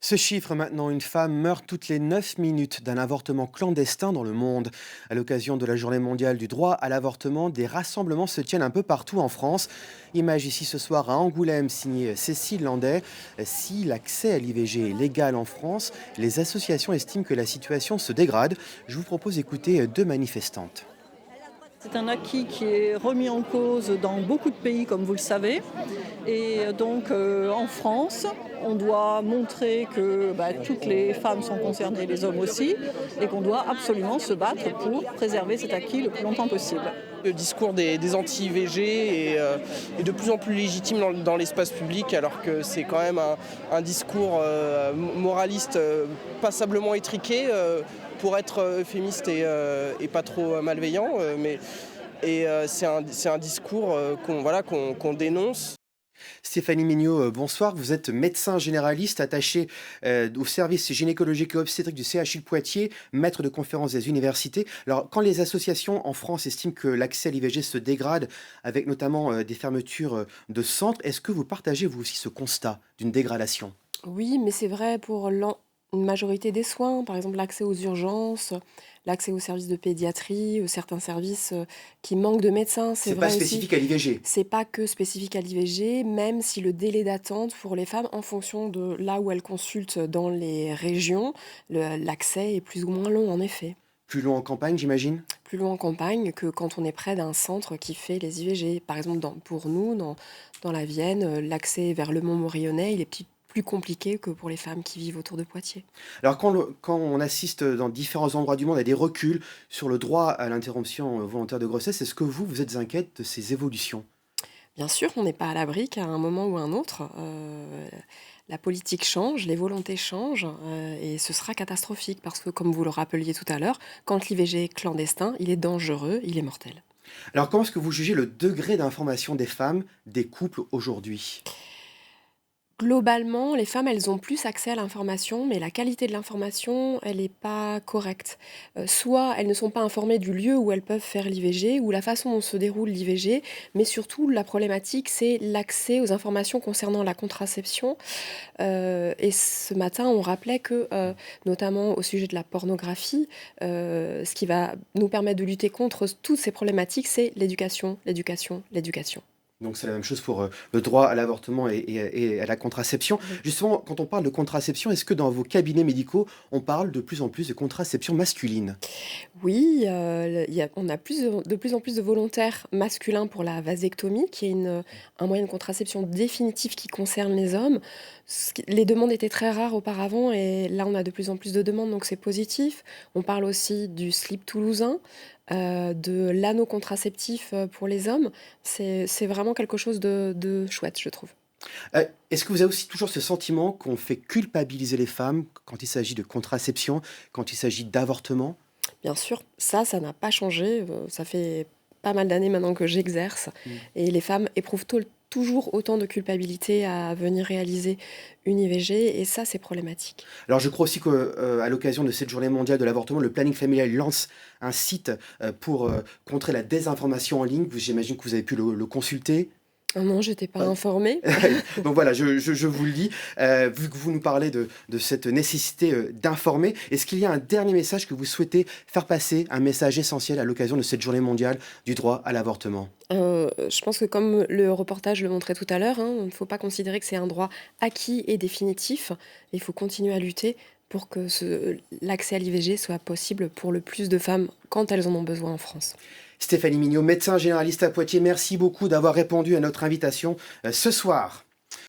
Ce chiffre maintenant, une femme meurt toutes les 9 minutes d'un avortement clandestin dans le monde. À l'occasion de la journée mondiale du droit à l'avortement, des rassemblements se tiennent un peu partout en France. Image ici ce soir à Angoulême, signée Cécile Landais. Si l'accès à l'IVG est légal en France, les associations estiment que la situation se dégrade. Je vous propose d'écouter deux manifestantes. C'est un acquis qui est remis en cause dans beaucoup de pays, comme vous le savez. Et donc en France, on doit montrer que toutes les femmes sont concernées, les hommes aussi, et qu'on doit absolument se battre pour préserver cet acquis le plus longtemps possible. Le discours des anti-IVG est de plus en plus légitime dans l'espace public, alors que c'est quand même un discours moraliste passablement étriqué, pour être euphémiste et pas trop malveillant. C'est un discours qu'on dénonce. Stéphanie Mignot, bonsoir. Vous êtes médecin généraliste attaché au service gynécologique et obstétrique du CHU de Poitiers, maître de conférences des universités. Alors, quand les associations en France estiment que l'accès à l'IVG se dégrade, avec notamment des fermetures de centres, est-ce que vous partagez vous aussi ce constat d'une dégradation? Oui, mais c'est vrai pour une majorité des soins, par exemple l'accès aux urgences, l'accès aux services de pédiatrie, certains services qui manquent de médecins. C'est C'est pas vrai aussi, spécifique à l'IVG. c'est pas que spécifique à l'IVG, même si le délai d'attente pour les femmes, en fonction de là où elles consultent dans les régions, l'accès est plus ou moins long en effet. Plus long en campagne, j'imagine? Plus long en campagne que quand on est près d'un centre qui fait les IVG. Par exemple, pour nous, dans la Vienne, l'accès vers le Mont-Morillonnais, il est plus compliqué que pour les femmes qui vivent autour de Poitiers. Alors quand on assiste dans différents endroits du monde à des reculs sur le droit à l'interruption volontaire de grossesse, est-ce que vous êtes inquiète de ces évolutions? Bien sûr, on n'est pas à l'abri qu'à un moment ou un autre, la politique change, les volontés changent, et ce sera catastrophique parce que, comme vous le rappeliez tout à l'heure, quand l'IVG est clandestin, il est dangereux, il est mortel. Alors comment est-ce que vous jugez le degré d'information des femmes, des couples aujourd'hui? Globalement, les femmes, elles ont plus accès à l'information, mais la qualité de l'information, elle n'est pas correcte. Soit elles ne sont pas informées du lieu où elles peuvent faire l'IVG ou la façon dont se déroule l'IVG, mais surtout la problématique, c'est l'accès aux informations concernant la contraception. Et ce matin, on rappelait que, notamment au sujet de la pornographie, ce qui va nous permettre de lutter contre toutes ces problématiques, c'est l'éducation, l'éducation, l'éducation. Donc c'est la même chose pour le droit à l'avortement et à la contraception. Oui. Justement, quand on parle de contraception, est-ce que dans vos cabinets médicaux, on parle de plus en plus de contraception masculine? Oui, on a de plus en plus de volontaires masculins pour la vasectomie, qui est un moyen de contraception définitif qui concerne les hommes. Les demandes étaient très rares auparavant et là, on a de plus en plus de demandes, donc c'est positif. On parle aussi du slip toulousain, de l'anneau contraceptif pour les hommes. C'est vraiment quelque chose de chouette, je trouve. Est-ce que vous avez aussi toujours ce sentiment qu'on fait culpabiliser les femmes quand il s'agit de contraception, quand il s'agit d'avortement? Bien sûr, ça n'a pas changé, ça fait pas mal d'années maintenant que j'exerce et les femmes éprouvent toujours autant de culpabilité à venir réaliser une IVG et ça, c'est problématique. Alors je crois aussi que, à l'occasion de cette journée mondiale de l'avortement, le planning familial lance un site, pour, contrer la désinformation en ligne. J'imagine que vous avez pu le consulter? Ah non, j'étais pas Ouais. informée. Donc voilà, je vous le dis, vu que vous nous parlez de cette nécessité, d'informer, est-ce qu'il y a un dernier message que vous souhaitez faire passer, un message essentiel à l'occasion de cette journée mondiale du droit à l'avortement? Je pense que comme le reportage le montrait tout à l'heure, hein, il ne faut pas considérer que c'est un droit acquis et définitif. Il faut continuer à lutter pour que l'accès à l'IVG soit possible pour le plus de femmes quand elles en ont besoin en France. Stéphanie Mignot, médecin généraliste à Poitiers, merci beaucoup d'avoir répondu à notre invitation, ce soir.